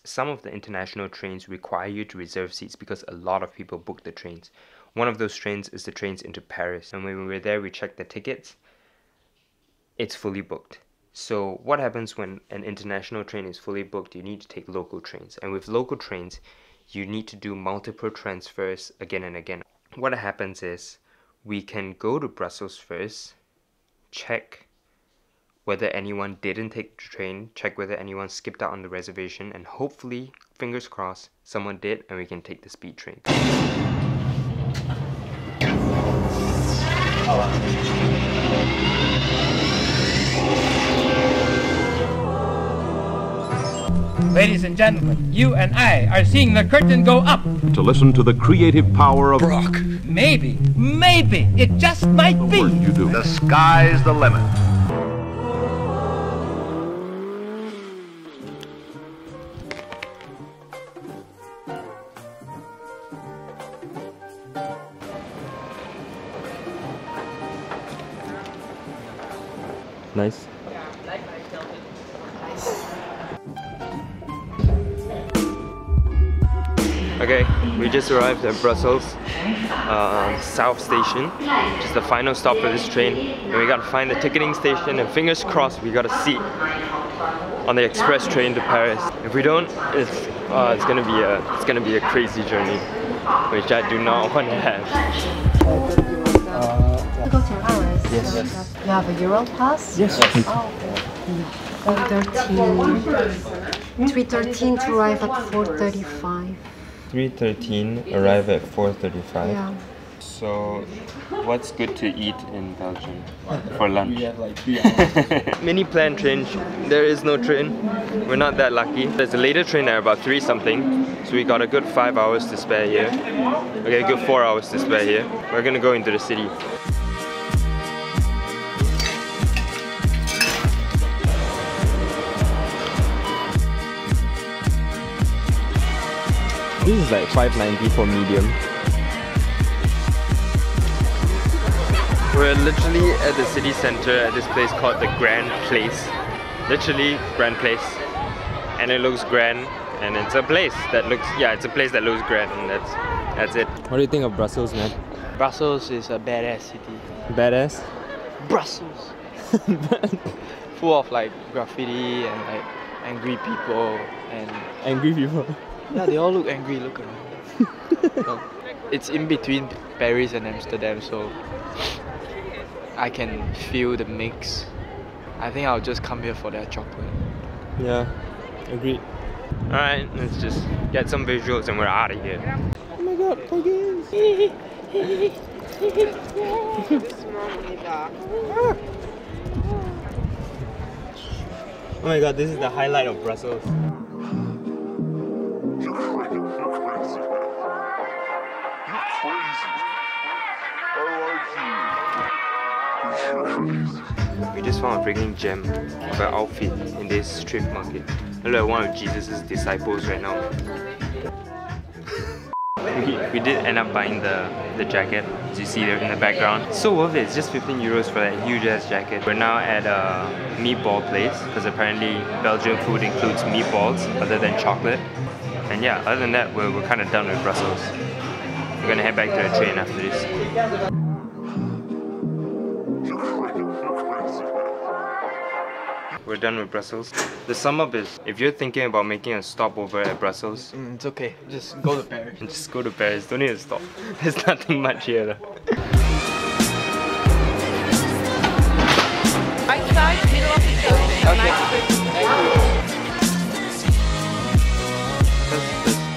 Some of the international trains require you to reserve seats because a lot of people book the trains. One of those trains is the trains into Paris, and when we were there we checked the tickets. It's fully booked. So what happens when an international train is fully booked? You need to take local trains, and with local trains you need to do multiple transfers again and again. What happens is we can go to Brussels first, check whether anyone didn't take the train, check whether anyone skipped out on the reservation, and hopefully, fingers crossed, someone did and we can take the speed train. Ladies and gentlemen, you and I are seeing the curtain go up. To listen to the creative power of Brock. Maybe, it just might be. You do. The sky's the limit. Nice. Okay, we just arrived at Brussels South Station, which is the final stop for this train, and we gotta find the ticketing station, and fingers crossed we got a seat on the express train to Paris. If we don't, it's gonna be a crazy journey, which I do not want to have. Go to Paris. Yes. You have a Euro pass? Yes. Oh, okay. 3:13 to arrive at 4:35. 3:13, arrive at 4:35. Yeah. So, what's good to eat in Belgium for lunch? We have like 3 hours. Mini planned train. There is no train. We're not that lucky. There's a later train at about 3 something. So we got a good 5 hours to spare here. Okay, a good 4 hours to spare here. We're gonna go into the city. This is like $5.90 for medium. We're literally at the city center at this place called the Grand Place. Literally, Grand Place. And it looks grand, and it's a place that looks, it's a place that looks grand, and that's it. What do you think of Brussels, man? Brussels is a badass city. Badass? Brussels! Full of like graffiti and like angry people and... Angry people? Yeah, they all look angry, look around. So, it's in between Paris and Amsterdam, so I can feel the mix. I think I'll just come here for their chocolate. Yeah, agreed. Alright, let's just get some visuals and we're out of here. Oh my god, puggies! Oh my god, this is the highlight of Brussels. We just found a freaking gem of an outfit in this street market. I look like one of Jesus' disciples right now. we did end up buying the jacket, as you see there in the background. It's so worth it, it's just 15 euros for that huge ass jacket. We're now at a meatball place, because apparently Belgian food includes meatballs other than chocolate. And yeah, other than that, we're kind of done with Brussels. We're gonna head back to the train after this. We're done with Brussels. The sum up is, if you're thinking about making a stopover at Brussels, It's okay, just go to Paris. just go to Paris, don't need to stop. There's nothing much here though. Right side, middle of the show.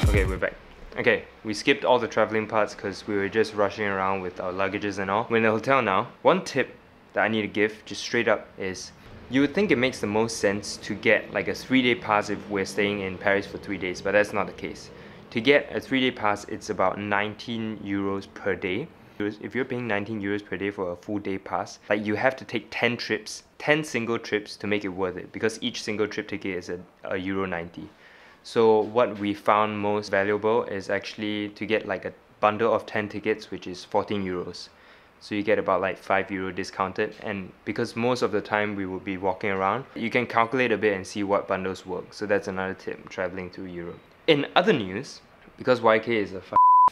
Okay, we're back. Okay, we skipped all the traveling parts because we were just rushing around with our luggages and all. We're in the hotel now. One tip that I need to give, just straight up, is you would think it makes the most sense to get like a 3-day pass if we're staying in Paris for 3 days, but that's not the case. To get a 3-day pass, it's about 19 euros per day. If you're paying 19 euros per day for a full day pass, like you have to take 10 trips, 10 single trips to make it worth it, because each single trip ticket is a euro 90. So what we found most valuable is actually to get like a bundle of 10 tickets, which is 14 euros. So you get about like €5 discounted, and because most of the time we will be walking around, you can calculate a bit and see what bundles work. So that's another tip traveling through Europe. In other news, because YK is a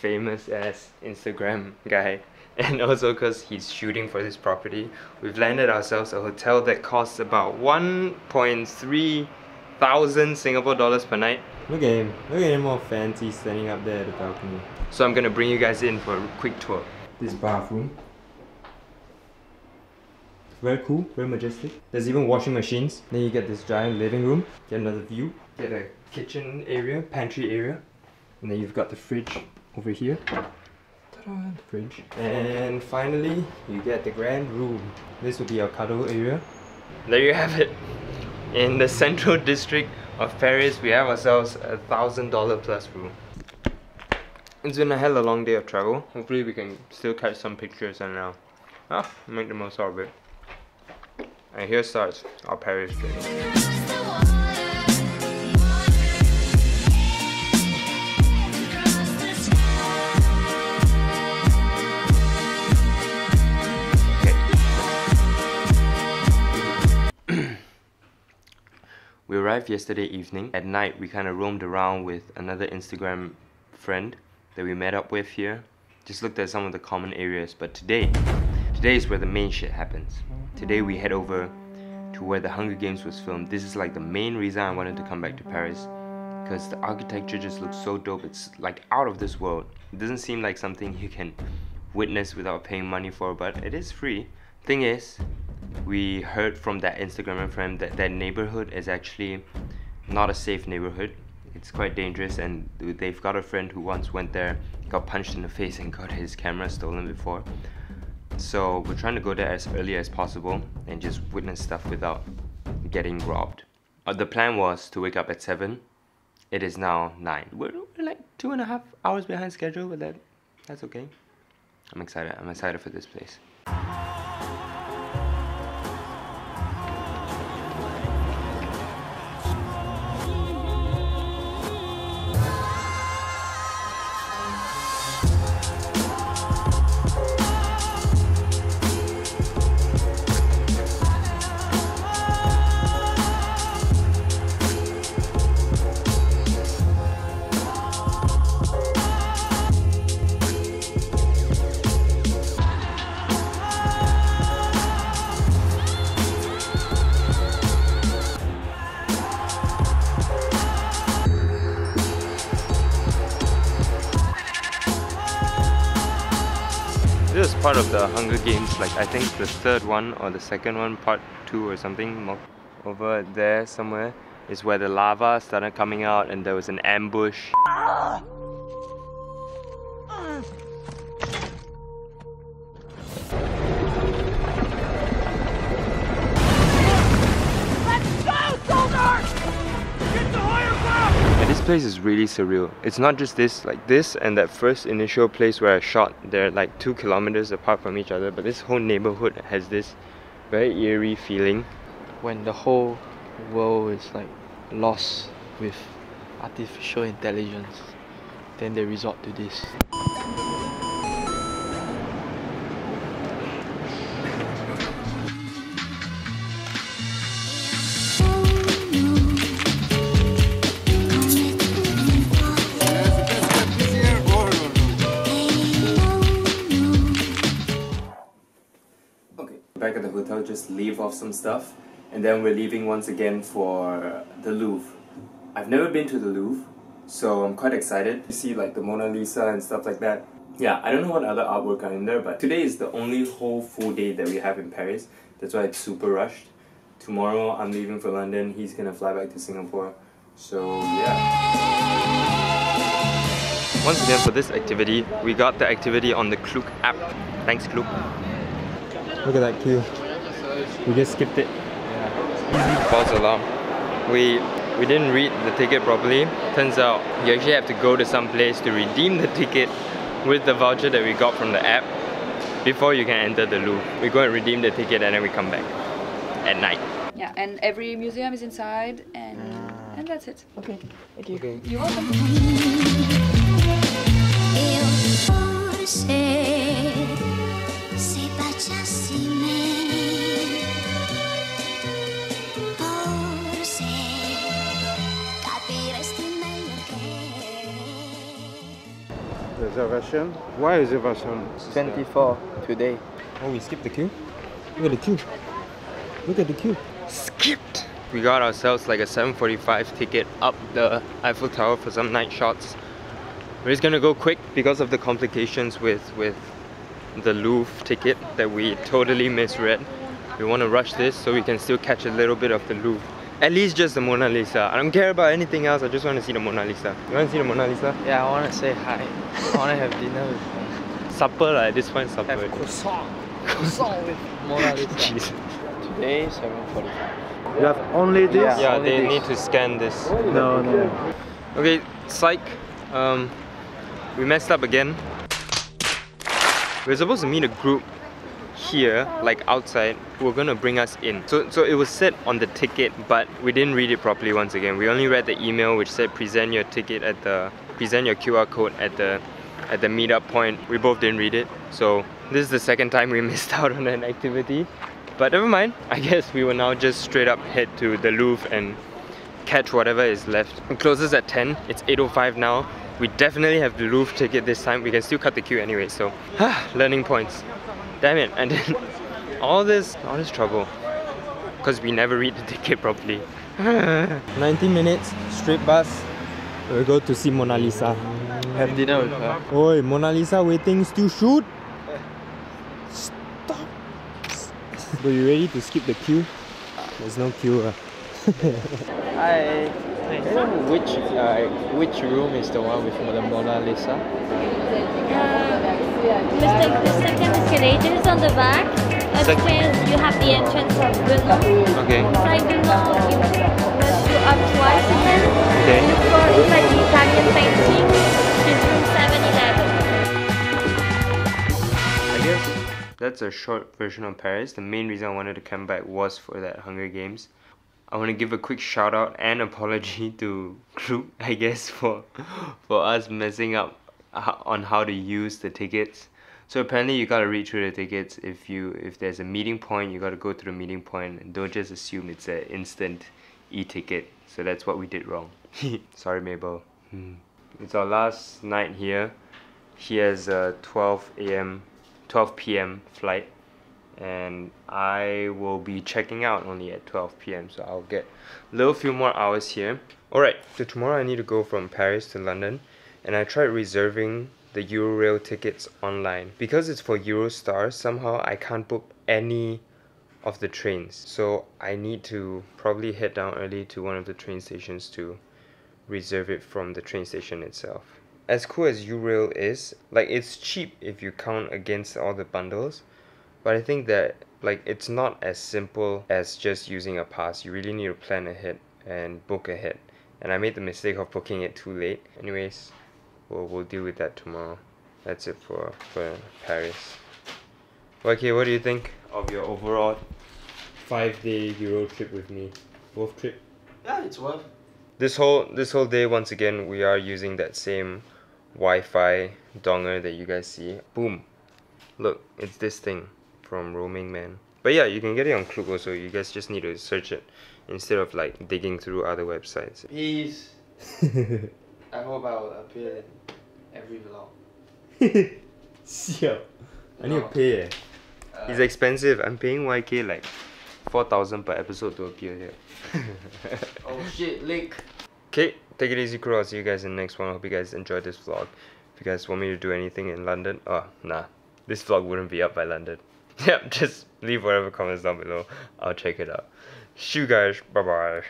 famous ass Instagram guy, and also because he's shooting for this property, we've landed ourselves a hotel that costs about 1.3 thousand Singapore dollars per night. Look at him. Look at him all fancy standing up there at the balcony. So I'm gonna bring you guys in for a quick tour. This bathroom. Very cool, very majestic. There's even washing machines. Then you get this giant living room. Get another view. Get a kitchen area, pantry area. And then you've got the fridge over here. Ta-da, the fridge. And finally, you get the grand room. This will be our cuddle area. There you have it. In the central district of Paris, we have ourselves a $1,000 plus room. It's been a hell of a long day of travel. Hopefully we can still catch some pictures and make the most out of it. And here starts our Paris journey. We arrived yesterday evening. At night, we kind of roamed around with another Instagram friend that we met up with here. Just looked at some of the common areas. But today is where the main shit happens. Today we head over to where the Hunger Games was filmed. This is like the main reason I wanted to come back to Paris, because the architecture just looks so dope. It's like out of this world. It doesn't seem like something you can witness without paying money for, but it is free. Thing is, we heard from that Instagram friend that that neighborhood is actually not a safe neighborhood. It's quite dangerous, and they've got a friend who once went there, got punched in the face and got his camera stolen before. So we're trying to go there as early as possible and just witness stuff without getting robbed. The plan was to wake up at 7. It is now 9. We're like 2.5 hours behind schedule, but that's okay. I'm excited. I'm excited for this place. This is part of the Hunger Games, like I think the third one or the second one, part 2 or something. Over there somewhere is where the lava started coming out and there was an ambush. And this place is really surreal. It's not just this, like this and that first initial place where I shot, they're like 2 kilometers apart from each other, but this whole neighborhood has this very eerie feeling. When the whole world is like lost with artificial intelligence, then they resort to this. Back at the hotel, just leave off some stuff, and then we're leaving once again for the Louvre. I've never been to the Louvre, so I'm quite excited to see like the Mona Lisa and stuff like that. Yeah, I don't know what other artwork are in there, but today is the only whole full day that we have in Paris. That's why it's super rushed. Tomorrow I'm leaving for London, he's gonna fly back to Singapore, so yeah. Once again, for this activity, we got the activity on the Klook app. Thanks, Klook. Look at that queue. We just skipped it. Yeah. False alarm. We didn't read the ticket properly. Turns out you actually have to go to some place to redeem the ticket with the voucher that we got from the app before you can enter the Louvre. We go and redeem the ticket and then we come back at night. Yeah, and every museum is inside, and that's it. Okay, thank you. Okay. You're welcome. Eu Reservation? Why reservation? 24 today. Oh, we skipped the queue? Look at the queue. Look at the queue. Skipped! We got ourselves like a 7:45 ticket up the Eiffel Tower for some night shots. We're just gonna go quick because of the complications with the Louvre ticket that we totally misread. We want to rush this so we can still catch a little bit of the Louvre. At least just the Mona Lisa. I don't care about anything else, I just want to see the Mona Lisa. You want to see the Mona Lisa? Yeah, I want to say hi. I want to have dinner with her. Supper lah, at this point supper. Have croissant. Croissant with Mona Lisa. Jeez. Today, 7:45. You have only this? Yeah, only they this. need to scan this. No. Okay, psych. We messed up again. We're supposed to meet a group here, like outside, who are gonna bring us in. So it was said on the ticket, but we didn't read it properly once again. We only read the email which said present your QR code at the meetup point. We both didn't read it. So this is the second time we missed out on an activity. But never mind. I guess we will now just straight up head to the Louvre and catch whatever is left. It closes at 10. It's 8:05 now. We definitely have the Louvre ticket this time. We can still cut the queue anyway, so learning points. Damn it. And then all this trouble because we never read the ticket properly. 90 minutes straight bus. We'll go to see Mona Lisa. Have dinner with her. Oi, Mona Lisa waiting, still shoot? Stop. Are you ready to skip the queue? There's no queue. Hi. Which room is the one with the Mona Lisa? The second escalator is on the back. Upstairs you have the entrance of below. Okay. Inside below you must go up twice again. Okay. Look for inside the Italian painting is room 711. I guess that's a short version of Paris. The main reason I wanted to come back was for that Hunger Games. I want to give a quick shout out and apology to Klook, I guess, for us messing up on how to use the tickets. So apparently you gotta read through the tickets. If there's a meeting point, you gotta go to the meeting point and don't just assume it's an instant e-ticket. So that's what we did wrong. Sorry, Mabel. It's our last night here. He has a 12 p.m. flight. And I will be checking out only at 12 p.m. so I'll get a little few more hours here. Alright, so tomorrow I need to go from Paris to London, and I tried reserving the Eurorail tickets online. Because it's for Eurostar, somehow I can't book any of the trains, so I need to probably head down early to one of the train stations to reserve it from the train station itself. As cool as Eurorail is, like, it's cheap if you count against all the bundles. But I think that it's not as simple as just using a pass. You really need to plan ahead and book ahead. And I made the mistake of booking it too late. Anyways, we'll deal with that tomorrow. That's it for Paris. Okay, what do you think of your overall 5-day Euro trip with me? Both trip? Yeah, it's worth. This whole day, once again, we are using that same Wi-Fi donger that you guys see. Boom. Look, it's this thing from Roaming Man. But yeah, you can get it on Klook also. You guys just need to search it instead of like digging through other websites. Peace. I hope I will appear in every vlog. Siao. I need to pay eh. It's expensive. I'm paying YK like 4,000 per episode to appear here. Oh shit, link. Okay, take it easy crew. I'll see you guys in the next one. I hope you guys enjoyed this vlog. If you guys want me to do anything in London, nah. This vlog wouldn't be up by London. Yep, just leave whatever comments down below. I'll check it out. See you guys. Bye bye.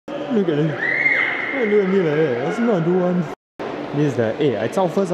Look at him. Look at me like that. That's not do one. This is the I zao first